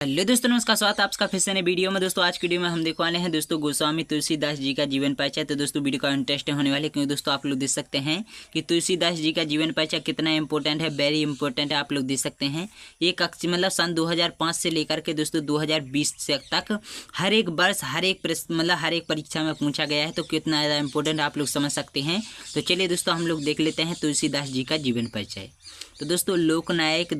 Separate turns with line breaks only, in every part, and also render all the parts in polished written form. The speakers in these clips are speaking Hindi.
हेलो दोस्तों, नमस्कार। स्वागत है आपका फिर से नए वीडियो में। दोस्तों आज की वीडियो में हम देखने वाले हैं दोस्तों गोस्वामी तुलसीदास जी का जीवन परिचय। तो दोस्तों वीडियो का इंटरेस्टिंग होने वाले, क्योंकि दोस्तों आप लोग देख सकते हैं कि तुलसीदास जी का जीवन परिचय कितना इंपॉर्टेंट है, वेरी इंपॉर्टेंट है। आप लोग देख सकते हैं ये कक्षा मतलब सन 2005 से लेकर के दोस्तों 2020 से तक हर एक वर्ष हर एक हर एक परीक्षा में पूछा गया है। तो कितना ज़्यादा इंपॉर्टेंट आप लोग समझ सकते हैं। तो चलिए दोस्तों हम लोग देख लेते हैं तुलसीदास जी का जीवन परिचय। तो दोस्तों लोकनायक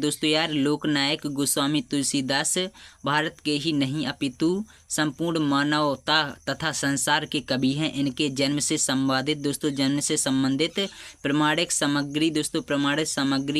गोस्वामी तुलसीदास भारत के ही नहीं अपितु संपूर्ण मानवता तथा संसार के कवि हैं। इनके जन्म से संबंधित प्रमाणिक सामग्री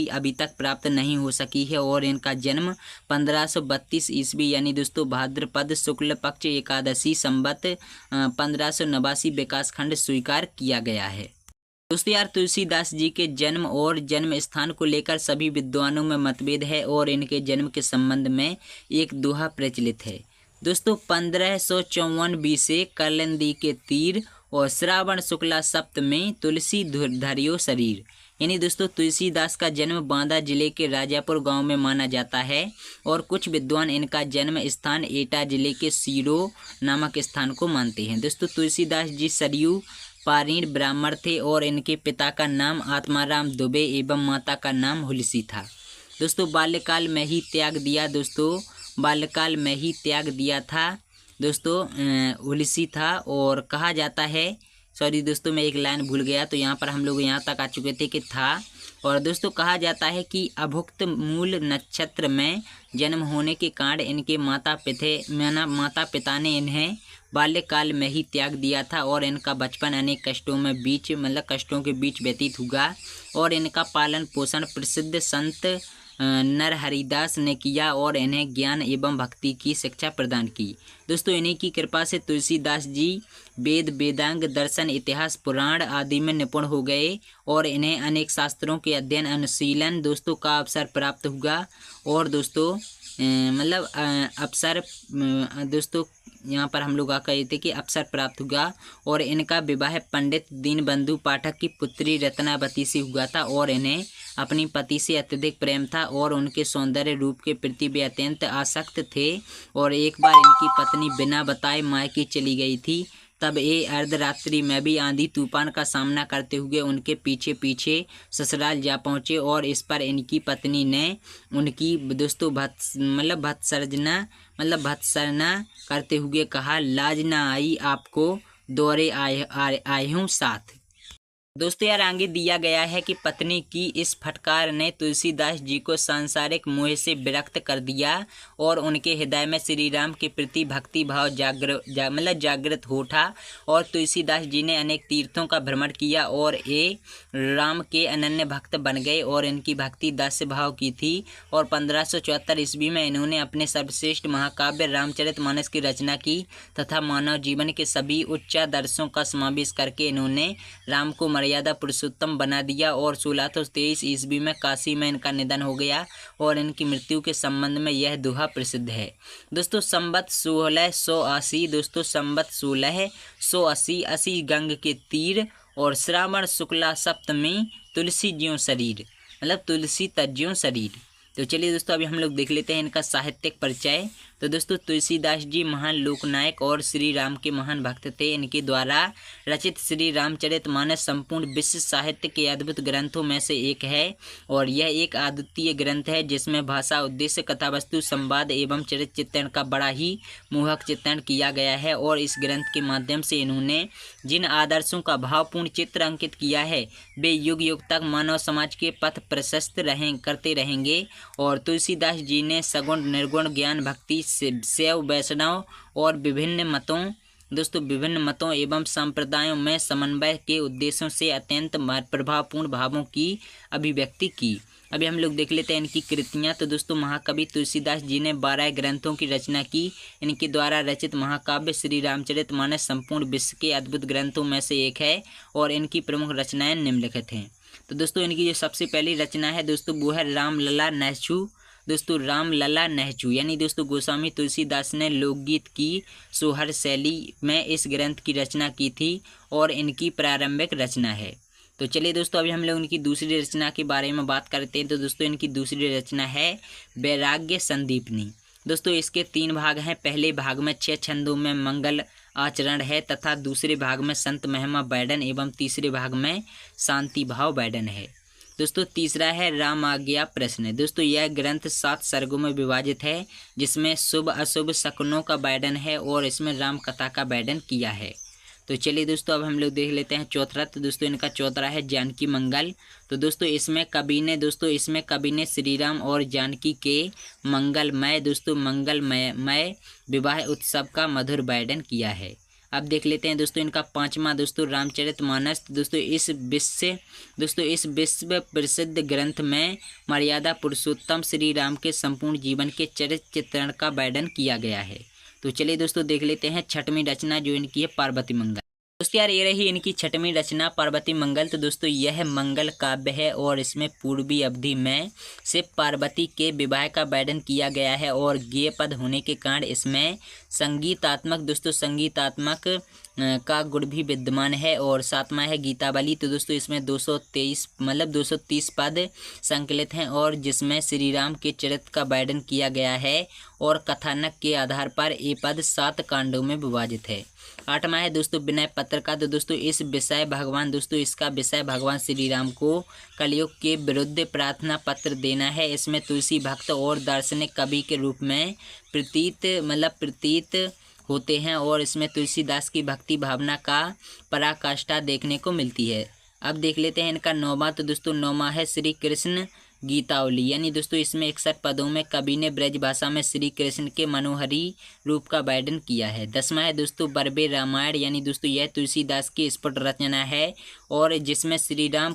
अभी तक प्राप्त नहीं हो सकी है और इनका जन्म 1532 ईस्वी यानी दोस्तों भाद्रपद शुक्ल पक्ष एकादशी संवत 1589 विकासखंड स्वीकार किया गया है। दोस्तों तुलसीदास जी के जन्म और जन्म स्थान को लेकर सभी विद्वानों में मतभेद है और इनके जन्म के संबंध में एक दोहा प्रचलित है। दोस्तों 1554 बीसे करलंदी के तीर और श्रावण शुक्ला सप्तमी तुलसी धरियो शरीर। यानी दोस्तों तुलसीदास का जन्म बांदा जिले के राजापुर गांव में माना जाता है और कुछ विद्वान इनका जन्म स्थान एटा जिले के सीरो नामक स्थान को मानते हैं। दोस्तों तुलसीदास जी सरयू पारीण ब्राह्मण थे और इनके पिता का नाम आत्माराम दुबे एवं माता का नाम हुलसी था। दोस्तों बाल्यकाल में ही त्याग दिया था हुलसी था। और कहा जाता है, सॉरी दोस्तों मैं एक लाइन भूल गया, तो यहाँ पर हम लोग यहाँ तक आ चुके थे कि था। और दोस्तों कहा जाता है कि अभुक्त मूल नक्षत्र में जन्म होने के कारण इनके माता पिता ने इन्हें बाल्यकाल में ही त्याग दिया था और इनका बचपन अनेक कष्टों के बीच व्यतीत हुआ और इनका पालन पोषण प्रसिद्ध संत नरहरिदास ने किया और इन्हें ज्ञान एवं भक्ति की शिक्षा प्रदान की। दोस्तों इन्हीं की कृपा से तुलसीदास जी वेदांग दर्शन इतिहास पुराण आदि में निपुण हो गए और इन्हें अनेक शास्त्रों के अध्ययन अनुशीलन दोस्तों का अवसर प्राप्त हुआ। और दोस्तों दोस्तों यहाँ पर हम लोग कहे थे कि अवसर प्राप्त हुआ और इनका विवाह पंडित दीनबंधु पाठक की पुत्री रत्नावती से हुआ था और इन्हें अपनी पति से अत्यधिक प्रेम था और उनके सौंदर्य रूप के प्रति वे अत्यंत आसक्त थे। और एक बार इनकी पत्नी बिना बताए मायके चली गई थी। तब ये अर्धरात्रि में भी आंधी तूफान का सामना करते हुए उनके पीछे पीछे ससुराल जा पहुँचे और इस पर इनकी पत्नी ने उनकी दोस्तों भत्सना करते हुए कहा, लाज ना आई आपको दौरे आए हूँ साथ। दोस्तों आगे दिया गया है कि पत्नी की इस फटकार ने तुलसीदास जी को सांसारिक मोह से विरक्त कर दिया और उनके हृदय में श्री राम के प्रति भक्ति भाव जागृत हो उठा और तुलसीदास जी ने अनेक तीर्थों का भ्रमण किया और ये राम के अनन्य भक्त बन गए और इनकी भक्ति दास्य भाव की थी। और 1574 ईस्वी में इन्होंने अपने सर्वश्रेष्ठ महाकाव्य रामचरितमानस की रचना की तथा मानव जीवन के सभी उच्च आदर्शों का समावेश करके इन्होंने राम को मर्यादा पुरुषोत्तम बना दिया। और 1623 ईस्वी में काशी में इनका निधन हो गया और इनकी मृत्यु के संबंध में यह दोहा प्रसिद्ध है। दोस्तों संवत 1680 दोस्तों संवत 1680 गंग के तीर और श्रावण शुक्ला सप्तमी तुलसी तज्यों शरीर। तो चलिए दोस्तों अभी हम लोग देख लेते हैं इनका साहित्यिक परिचय। तो दोस्तों तुलसीदास जी महान लोकनायक और श्री राम के महान भक्त थे। इनके द्वारा रचित श्री रामचरितमानस संपूर्ण विश्व साहित्य के अद्भुत ग्रंथों में से एक है और यह एक अद्वितीय ग्रंथ है जिसमें भाषा, उद्देश्य, कथावस्तु, संवाद एवं चरित्र चित्रण का बड़ा ही मोहक चित्रण किया गया है। और इस ग्रंथ के माध्यम से इन्होंने जिन आदर्शों का भावपूर्ण चित्र अंकित किया है वे युग युग तक मानव समाज के पथ प्रशस्त करते रहेंगे। और तुलसीदास जी ने सगुण निर्गुण ज्ञान भक्ति शैव वैष्णव और विभिन्न मतों एवं संप्रदायों में समन्वय के उद्देश्यों से अत्यंत प्रभावपूर्ण भावों की अभिव्यक्ति की। अभी हम लोग देख लेते हैं इनकी कृतियाँ। तो दोस्तों महाकवि तुलसीदास जी ने 12 ग्रंथों की रचना की। इनके द्वारा रचित महाकाव्य श्री रामचरितमानस संपूर्ण विश्व के अद्भुत ग्रंथों में से एक है और इनकी प्रमुख रचनाएं निम्नलिखित हैं। तो दोस्तों इनकी जो सबसे पहली रचना है दोस्तों वो है रामलला नहचू यानी दोस्तों गोस्वामी तुलसीदास ने लोकगीत की सोहर शैली में इस ग्रंथ की रचना की थी और इनकी प्रारंभिक रचना है। तो चलिए दोस्तों अभी हम लोग इनकी दूसरी रचना के बारे में बात करते हैं। तो दोस्तों इनकी दूसरी रचना है वैराग्य संदीपनी। दोस्तों इसके 3 भाग हैं। पहले भाग में 6 छंदों में मंगल आचरण है तथा दूसरे भाग में संत महिमा बैडन एवं तीसरे भाग में शांति भाव बैडन है। दोस्तों तीसरा है राम आज्ञा प्रश्न। दोस्तों यह ग्रंथ 7 सर्गों में विभाजित है, जिसमें शुभ अशुभ शकुनों का बैडन है और इसमें राम कथा का बैडन किया है। तो चलिए दोस्तों अब हम लोग देख लेते हैं चौथा। तो दोस्तों इनका चौथा है जानकी मंगल। तो दोस्तों इसमें कवि ने श्री राम और जानकी के मंगलमय विवाह उत्सव का मधुर बैडन किया है। अब देख लेते हैं दोस्तों इनका पांचवा दोस्तों रामचरितमानस। दोस्तों इस विश्व प्रसिद्ध ग्रंथ में मर्यादा पुरुषोत्तम श्री राम के संपूर्ण जीवन के चरित्र चित्रण का बैडन किया गया है। तो चलिए दोस्तों देख लेते हैं छठवीं रचना जो इनकी है पार्वती मंगल। दोस्तों यार ये रही इनकी छठवीं रचना पार्वती मंगल। तो दोस्तों यह मंगल काव्य है और इसमें पूर्वी अवधि में से पार्वती के विवाह का बैडन किया गया है और गेय पद होने के कारण इसमें संगीतात्मक का गुण भी विद्यमान है। और सातवां है गीतावली। तो दोस्तों इसमें 230 पद संकलित हैं और जिसमें श्री राम के चरित्र का बैडन किया गया है और कथानक के आधार पर ये पद 7 कांडों में विभाजित है। आठवां है दोस्तों विनय पत्र का। तो दोस्तों इसका विषय भगवान श्री राम को कलयुग के विरुद्ध प्रार्थना पत्र देना है। इसमें तुलसी भक्त और दार्शनिक कवि के रूप में प्रतीत होते हैं और इसमें तुलसीदास की भक्ति भावना का पराकाष्ठा देखने को मिलती है। अब देख लेते हैं इनका नौवां। तो दोस्तों नौवां है श्री कृष्ण गीतावली। यानी दोस्तों इसमें 61 पदों में कवि ने ब्रज भाषा में श्री कृष्ण के मनोहरी रूप का बैडन किया है। 10वां है दोस्तों बरबे रामायण। यानी दोस्तों यह तुलसीदास की स्फुट रचना है और जिसमें श्री राम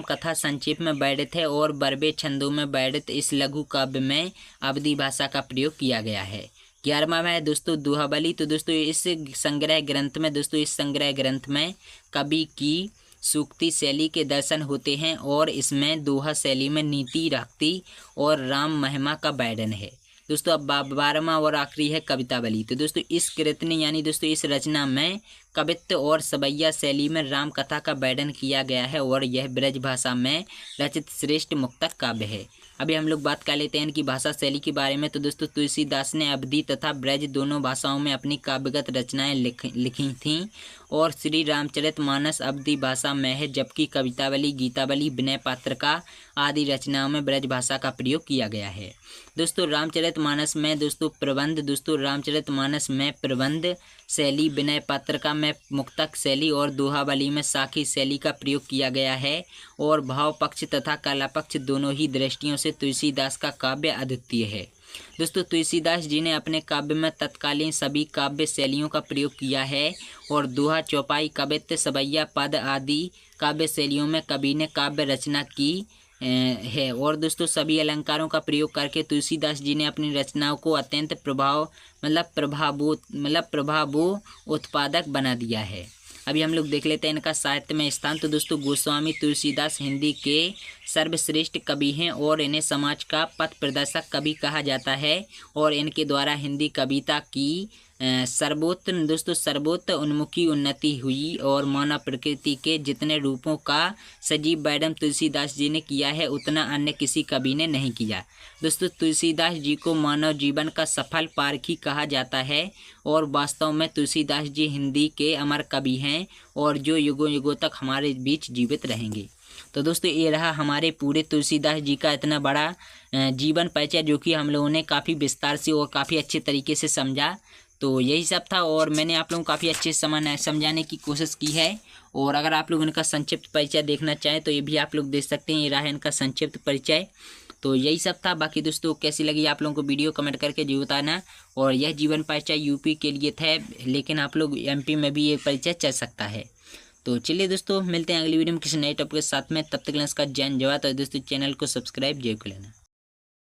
कथा संक्षेप में बैडित है और बरबे छंदों में बैडित इस लघु काव्य में अवधी भाषा का प्रयोग किया गया है। 11वां है दोस्तों दोहावली। तो दोस्तों इस संग्रह ग्रंथ में कवि की सूक्ति शैली के दर्शन होते हैं और इसमें दोहा शैली में नीति रक्ति और राम महिमा का बैडन है। दोस्तों अब 12वां और आखिरी है कवितावली। तो दोस्तों इस कृति ने यानी दोस्तों इस रचना में कवित्व और सवैया शैली में राम कथा का बैडन किया गया है और यह ब्रज भाषा में रचित श्रेष्ठ मुक्तक काव्य है। अभी हम लोग बात कर लेते हैं इनकी भाषा शैली के बारे में। तो दोस्तों तुलसीदास ने अवधी तथा ब्रज दोनों भाषाओं में अपनी काव्यगत रचनाएं लिखी थीं और श्री रामचरितमानस अवधी भाषा में है, जबकि कवितावली गीतावली विनय पत्रिका आदि रचनाओं में ब्रज भाषा का प्रयोग किया गया है। दोस्तों रामचरितमानस में प्रबंध शैली, विनय पत्रिका में मुक्तक शैली और दोहावली में साखी शैली का प्रयोग किया गया है और भाव पक्ष तथा कला पक्ष दोनों ही दृष्टियों से तुलसीदास का काव्य अद्वितीय है। दोस्तों तुलसीदास जी ने अपने काव्य में तत्कालीन सभी काव्य शैलियों का प्रयोग किया है और दोहा, चौपाई, कवित्व, सवैया, पद आदि काव्य शैलियों में कवि ने काव्य रचना की है। और दोस्तों सभी अलंकारों का प्रयोग करके तुलसीदास जी ने अपनी रचनाओं को अत्यंत प्रभावो उत्पादक बना दिया है। अभी हम लोग देख लेते हैं इनका साहित्य में स्थान। तो दोस्तों गोस्वामी तुलसीदास हिंदी के सर्वश्रेष्ठ कवि हैं और इन्हें समाज का पथ प्रदर्शक कवि कहा जाता है और इनके द्वारा हिंदी कविता की सर्वोत्त उन्मुखी उन्नति हुई और मानव प्रकृति के जितने रूपों का सजीव बैडन तुलसीदास जी ने किया है उतना अन्य किसी कवि ने नहीं किया। दोस्तों तुलसीदास जी को मानव जीवन का सफल पारखी कहा जाता है और वास्तव में तुलसीदास जी हिंदी के अमर कवि हैं और जो युगों युगों तक हमारे बीच जीवित रहेंगे। तो दोस्तों ये रहा हमारे पूरे तुलसीदास जी का इतना बड़ा जीवन परिचय, जो कि हम लोगों ने काफ़ी विस्तार से और काफ़ी अच्छे तरीके से समझा। तो यही सब था और मैंने आप लोगों को काफ़ी अच्छे से समझाने की कोशिश की है। और अगर आप लोग इनका संक्षिप्त परिचय देखना चाहें तो ये भी आप लोग देख सकते हैं। ये रहा इनका संक्षिप्त परिचय। तो यही सब था। बाकी दोस्तों कैसी लगी आप लोगों को वीडियो कमेंट करके जरूर बताना। और यह जीवन परिचय यूपी के लिए था, लेकिन आप लोग एमपी में भी ये परिचय चल सकता है। तो चलिए दोस्तों मिलते हैं अगली वीडियो में किसी नए टॉपिक के साथ में। तब तक इसका जय जवाब। तो दोस्तों चैनल को सब्सक्राइब जरूर कर लेना।